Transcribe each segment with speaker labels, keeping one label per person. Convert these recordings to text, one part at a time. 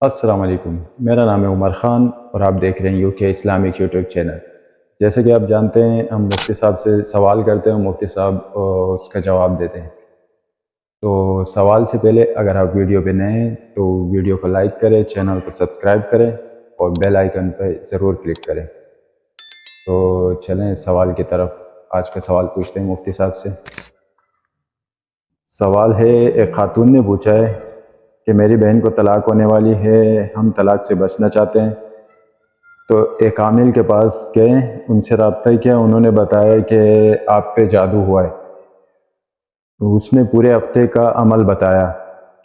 Speaker 1: السلام علیکم، میرا نام ہے عمر خان اور آپ دیکھ رہے ہیں UK اسلامک یوٹیوب چینل۔ جیسے کہ آپ جانتے ہیں ہم مفتی صاحب سے سوال کرتے ہیں، مفتی صاحب اس کا جواب دیتے ہیں۔ تو سوال سے پہلے اگر آپ ویڈیو پہ نئے ہیں تو ویڈیو کو لائک کریں، چینل کو سبسکرائب کریں اور بیل آئیکن پہ ضرور کلک کریں۔ تو چلیں سوال کی طرف۔ آج کا سوال پوچھتے ہیں مفتی صاحب سے۔ سوال ہے، ایک خاتون نے پوچھا ہے کہ میری بہن کو طلاق ہونے والی ہے، ہم طلاق سے بچنا چاہتے ہیں۔ تو ایک عامل کے پاس گئے، ان سے رابطہ کیا، انہوں نے بتایا کہ آپ پہ جادو ہوا ہے۔ تو اس نے پورے ہفتے کا عمل بتایا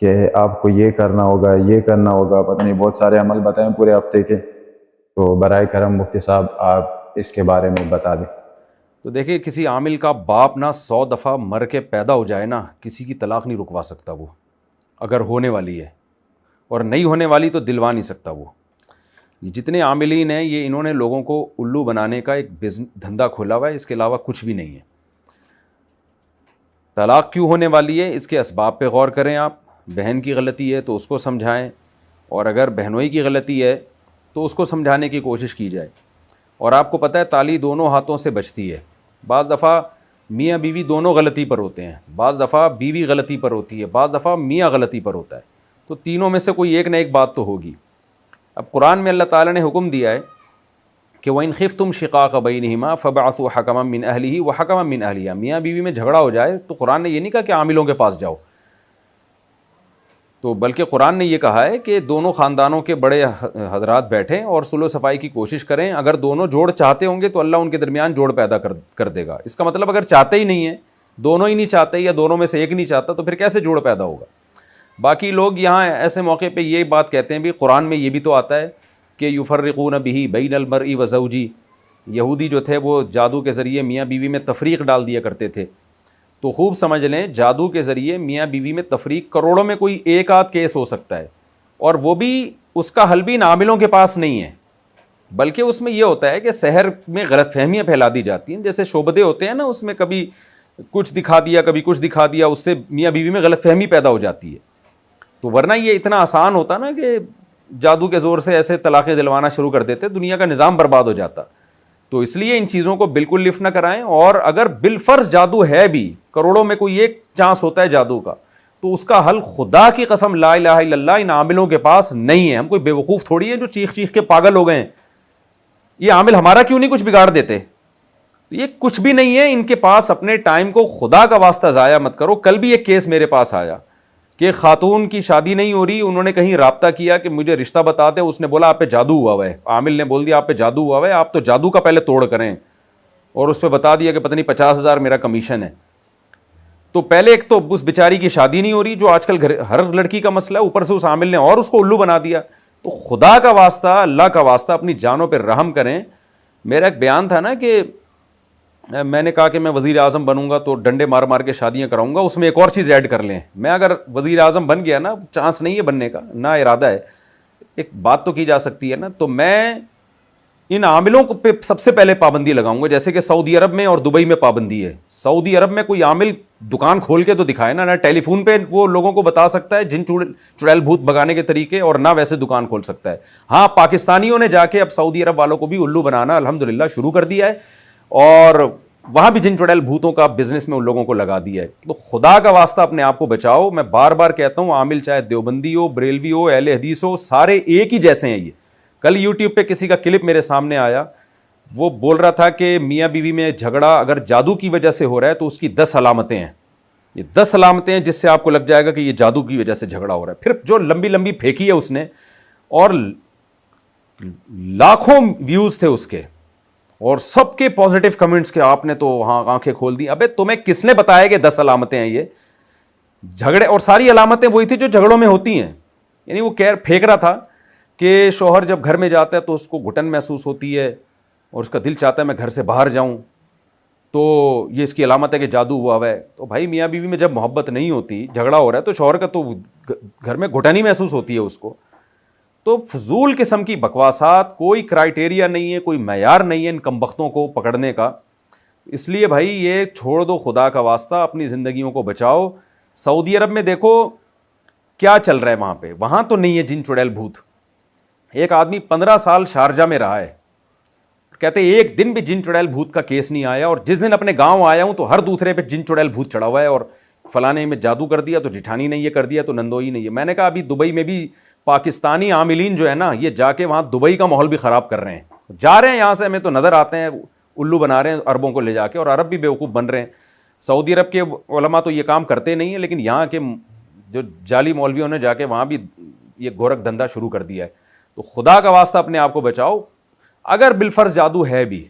Speaker 1: کہ آپ کو یہ کرنا ہوگا، یہ کرنا ہوگا، پتہ نہیں بہت سارے عمل بتائیں پورے ہفتے کے۔ تو برائے کرم مفتی صاحب آپ اس کے بارے میں بتا دیں۔
Speaker 2: تو دیکھیں، کسی عامل کا باپ نہ 100 دفعہ مر کے پیدا ہو جائے نا، کسی کی طلاق نہیں رکوا سکتا وہ، اگر ہونے والی ہے، اور نہیں ہونے والی تو دلوا نہیں سکتا وہ۔ یہ جتنے عاملین ہیں یہ انہوں نے لوگوں کو الو بنانے کا ایک دھندا کھولا ہوا ہے، اس کے علاوہ کچھ بھی نہیں ہے۔ طلاق کیوں ہونے والی ہے، اس کے اسباب پہ غور کریں آپ۔ بہن کی غلطی ہے تو اس کو سمجھائیں، اور اگر بہنوئی کی غلطی ہے تو اس کو سمجھانے کی کوشش کی جائے۔ اور آپ کو پتہ ہے تالی دونوں ہاتھوں سے بچتی ہے۔ بعض دفعہ میاں بیوی دونوں غلطی پر ہوتے ہیں، بعض دفعہ بیوی غلطی پر ہوتی ہے، بعض دفعہ میاں غلطی پر ہوتا ہے، تو تینوں میں سے کوئی ایک نہ ایک بات تو ہوگی۔ اب قرآن میں اللہ تعالیٰ نے حکم دیا ہے کہ وَإِنْ خِفْتُمْ شِقَاقَ بَيْنِهِمَا فَابْعَثُوا حَكَمًا مِّنْ أَهْلِهِ وَحَكَمًا مِّنْ أَهْلِهَا۔ میاں بیوی میں جھگڑا ہو جائے تو قرآن نے یہ نہیں کہا کہ عاملوں کے پاس جاؤ، تو بلکہ قرآن نے یہ کہا ہے کہ دونوں خاندانوں کے بڑے حضرات بیٹھیں اور صلح و صفائی کی کوشش کریں۔ اگر دونوں جوڑ چاہتے ہوں گے تو اللہ ان کے درمیان جوڑ پیدا کر دے گا۔ اس کا مطلب اگر چاہتے ہی نہیں ہیں، دونوں ہی نہیں چاہتے یا دونوں میں سے ایک نہیں چاہتا، تو پھر کیسے جوڑ پیدا ہوگا؟ باقی لوگ یہاں ایسے موقع پہ یہ بات کہتے ہیں بھی قرآن میں یہ بھی تو آتا ہے کہ یفرقون بہ بین المرء وزوجہ۔ یہودی جو تھے وہ جادو کے ذریعے میاں بیوی میں تفریق ڈال دیا کرتے تھے۔ تو خوب سمجھ لیں، جادو کے ذریعے میاں بیوی میں تفریق کروڑوں میں کوئی ایک آدھ کیس ہو سکتا ہے، اور وہ بھی اس کا حل بھی ان عاملوں کے پاس نہیں ہے، بلکہ اس میں یہ ہوتا ہے کہ شہر میں غلط فہمیاں پھیلا دی جاتی ہیں۔ جیسے شعبدے ہوتے ہیں نا، اس میں کبھی کچھ دکھا دیا کبھی کچھ دکھا دیا، اس سے میاں بیوی میں غلط فہمی پیدا ہو جاتی ہے۔ تو ورنہ یہ اتنا آسان ہوتا نا کہ جادو کے زور سے ایسے طلاقیں دلوانا شروع کر دیتے، دنیا کا نظام برباد ہو جاتا۔ تو اس لیے ان چیزوں کو بالکل لفٹ نہ کرائیں، اور اگر بالفرض جادو ہے بھی، کروڑوں میں کوئی ایک چانس ہوتا ہے جادو کا، تو اس کا حل خدا کی قسم لا الہ الا اللہ ان عاملوں کے پاس نہیں ہے۔ ہم کوئی بیوقوف تھوڑی ہیں جو چیخ چیخ کے پاگل ہو گئے ہیں۔ یہ عامل ہمارا کیوں نہیں کچھ بگاڑ دیتے؟ یہ کچھ بھی نہیں ہے ان کے پاس۔ اپنے ٹائم کو خدا کا واسطہ ضائع مت کرو۔ کل بھی ایک کیس میرے پاس آیا کہ خاتون کی شادی نہیں ہو رہی، انہوں نے کہیں رابطہ کیا کہ مجھے رشتہ بتا دیں، اس نے بولا آپ پہ جادو ہوا ہے، عامل نے بول دیا آپ پہ جادو ہوا ہے، آپ تو جادو کا پہلے توڑ کریں، اور اس پہ بتا دیا کہ پتہ نہیں 50,000 میرا کمیشن ہے۔ تو پہلے ایک تو اس بیچاری کی شادی نہیں ہو رہی، جو آج کل ہر لڑکی کا مسئلہ ہے، اوپر سے اس عامل نے اور اس کو الو بنا دیا۔ تو خدا کا واسطہ، اللہ کا واسطہ، اپنی جانوں پہ رحم کریں۔ میرا ایک بیان تھا نا کہ میں نے کہا کہ میں وزیر اعظم بنوں گا تو ڈنڈے مار مار کے شادیاں کراؤں گا، اس میں ایک اور چیز ایڈ کر لیں، میں اگر وزیر اعظم بن گیا نا، چانس نہیں ہے بننے کا، نہ ارادہ ہے، ایک بات تو کی جا سکتی ہے نا، تو میں ان عاملوں کو پہ سب سے پہلے پابندی لگاؤں گا۔ جیسے کہ سعودی عرب میں اور دبئی میں پابندی ہے۔ سعودی عرب میں کوئی عامل دکان کھول کے تو دکھائے نا، نہ ٹیلی فون پہ وہ لوگوں کو بتا سکتا ہے جن چڑیل بھوت بگانے کے طریقے، اور نہ ویسے دکان کھول سکتا ہے۔ ہاں، پاکستانیوں نے جا کے اب سعودی عرب والوں کو بھی الو بنانا الحمدللہ شروع کر دیا ہے، اور وہاں بھی جن چڑیل بھوتوں کا بزنس میں ان لوگوں کو لگا دیا ہے۔ تو خدا کا واسطہ اپنے آپ کو بچاؤ۔ میں بار بار کہتا ہوں، عامل چاہے دیوبندی ہو، بریلوی ہو، اہل حدیث ہو، سارے ایک ہی جیسے ہیں۔ یہ کل یوٹیوب پہ کسی کا کلپ میرے سامنے آیا، وہ بول رہا تھا کہ میاں بیوی میں جھگڑا اگر جادو کی وجہ سے ہو رہا ہے تو اس کی 10 علامتیں ہیں۔ یہ 10 علامتیں ہیں جس سے آپ کو لگ جائے گا کہ یہ جادو کی وجہ سے جھگڑا ہو رہا ہے۔ پھر جو لمبی لمبی پھینکی ہے اس نے، اور لاکھوں ویوز تھے اس کے، اور سب کے پازیٹیو کمنٹس کے، آپ نے تو وہاں آنکھیں کھول دی۔ ابے تمہیں کس نے بتایا کہ 10 علامتیں ہیں یہ جھگڑے؟ اور ساری علامتیں وہی تھی جو جھگڑوں میں ہوتی ہیں۔ یعنی وہ پھینک رہا تھا کہ شوہر جب گھر میں جاتا ہے تو اس کو گھٹن محسوس ہوتی ہے، اور اس کا دل چاہتا ہے میں گھر سے باہر جاؤں، تو یہ اس کی علامت ہے کہ جادو ہوا ہوا ہے۔ تو بھائی میاں بیوی میں جب محبت نہیں ہوتی، جھگڑا ہو رہا ہے، تو شوہر کا تو گھر میں گھٹن ہی محسوس ہوتی ہے اس کو۔ تو فضول قسم کی بکواسات، کوئی کرائٹیریا نہیں ہے، کوئی معیار نہیں ہے ان کمبختوں کو پکڑنے کا۔ اس لیے بھائی یہ چھوڑ دو، خدا کا واسطہ اپنی زندگیوں کو بچاؤ۔ سعودی عرب میں دیکھو کیا چل رہا ہے وہاں پہ، وہاں تو نہیں ہے جن چڑیل بھوت، ایک آدمی 15 سال شارجہ میں رہا ہے, کہتے ایک دن بھی جن چڑیل بھوت کا کیس نہیں آیا, اور جس دن اپنے گاؤں آیا ہوں تو ہر دوسرے پہ جن چڑیل بھوت چڑھا ہوا ہے, اور فلانے میں جادو کر دیا تو جٹھانی نے یہ کر دیا تو نندوئی نے یہ. میں نے کہا ابھی دبئی میں بھی پاکستانی عاملین جو ہے نا, یہ جا کے وہاں دبئی کا ماحول بھی خراب کر رہے ہیں, جا رہے ہیں یہاں سے ہمیں تو نظر آتے ہیں الو بنا رہے ہیں عربوں کو لے جا کے, اور عرب بھی بیوقوف بن رہے ہیں. سعودی عرب کے علماء تو یہ کام کرتے نہیں ہیں, لیکن یہاں کے جو جعلی مولویوں نے جا کے وہاں بھی یہ گورکھ دھندا شروع کر دیا ہے. تو خدا کا واسطہ اپنے آپ کو بچاؤ. اگر بالفرض جادو ہے بھی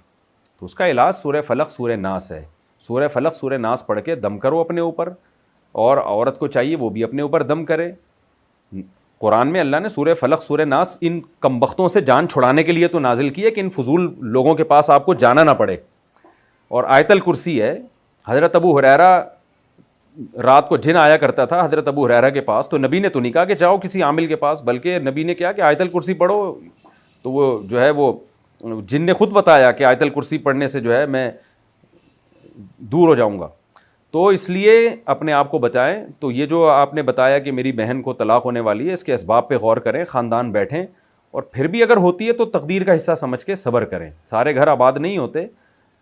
Speaker 2: تو اس کا علاج سورہ فلق سورہ ناس ہے. سورہ فلق سورہ ناس پڑھ کے دم کرو اپنے اوپر, اور عورت کو چاہیے وہ بھی اپنے اوپر دم کرے. قرآن میں اللہ نے سورہ فلق سورہ ناس ان کمبختوں سے جان چھڑانے کے لیے تو نازل کی ہے کہ ان فضول لوگوں کے پاس آپ کو جانا نہ پڑے. اور آیت الکرسی ہے. حضرت ابو ہریرہ رات کو جن آیا کرتا تھا حضرت ابو ہریرہ کے پاس, تو نبی نے تو نہیں کہا کہ جاؤ کسی عامل کے پاس, بلکہ نبی نے کیا کہ آیت الکرسی پڑھو. تو وہ جو ہے وہ جن نے خود بتایا کہ آیت الکرسی پڑھنے سے جو ہے میں دور ہو جاؤں گا. تو اس لیے اپنے آپ کو بچائیں. تو یہ جو آپ نے بتایا کہ میری بہن کو طلاق ہونے والی ہے, اس کے اسباب پہ غور کریں, خاندان بیٹھیں, اور پھر بھی اگر ہوتی ہے تو تقدیر کا حصہ سمجھ کے صبر کریں. سارے گھر آباد نہیں ہوتے,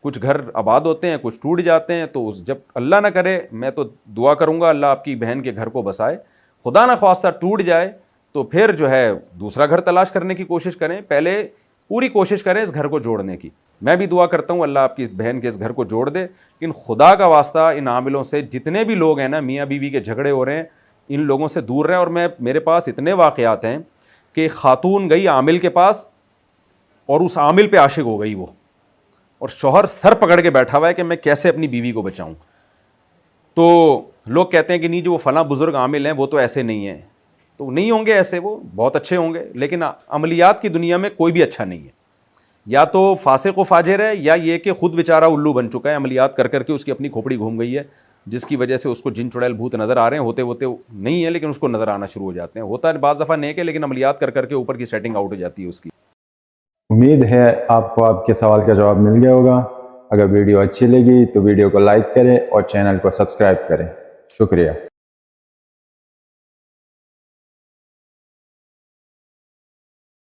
Speaker 2: کچھ گھر آباد ہوتے ہیں, کچھ ٹوٹ جاتے ہیں. تو جب اللہ نہ کرے, میں تو دعا کروں گا اللہ آپ کی بہن کے گھر کو بسائے. خدا نہ خواستہ ٹوٹ جائے تو پھر جو ہے دوسرا گھر تلاش کرنے کی کوشش کریں. پہلے پوری کوشش کریں اس گھر کو جوڑنے کی. میں بھی دعا کرتا ہوں اللہ آپ کی بہن کے اس گھر کو جوڑ دے. لیکن خدا کا واسطہ ان عاملوں سے جتنے بھی لوگ ہیں نا, میاں بیوی کے جھگڑے ہو رہے ہیں, ان لوگوں سے دور رہیں. اور میرے پاس اتنے واقعات ہیں کہ خاتون گئی عامل کے پاس اور اس عامل پہ عاشق ہو گئی وہ, اور شوہر سر پکڑ کے بیٹھا ہوا ہے کہ میں کیسے اپنی بیوی کو بچاؤں. تو لوگ کہتے ہیں کہ نہیں جو وہ فلاں بزرگ عامل ہیں وہ تو ایسے نہیں ہیں. تو نہیں ہوں گے ایسے, وہ بہت اچھے ہوں گے, لیکن عملیات کی دنیا میں کوئی بھی اچھا نہیں ہے. یا تو فاسق و فاجر ہے, یا یہ کہ خود بیچارہ الو بن چکا ہے, عملیات کر کر کے اس کی اپنی کھوپڑی گھوم گئی ہے, جس کی وجہ سے اس کو جن چڑیل بھوت نظر آ رہے ہیں. ہوتے نہیں ہے لیکن اس کو نظر آنا شروع ہو جاتے ہیں. ہوتا ہے بعض دفعہ نیک ہے, لیکن عملیات کر کر کے اوپر کی سیٹنگ آؤٹ ہو جاتی ہے اس کی.
Speaker 1: امید ہے آپ کو آپ کے سوال کا جواب مل گیا ہوگا. اگر ویڈیو اچھی لگی تو ویڈیو کو لائک کریں اور چینل کو سبسکرائب کریں. شکریہ.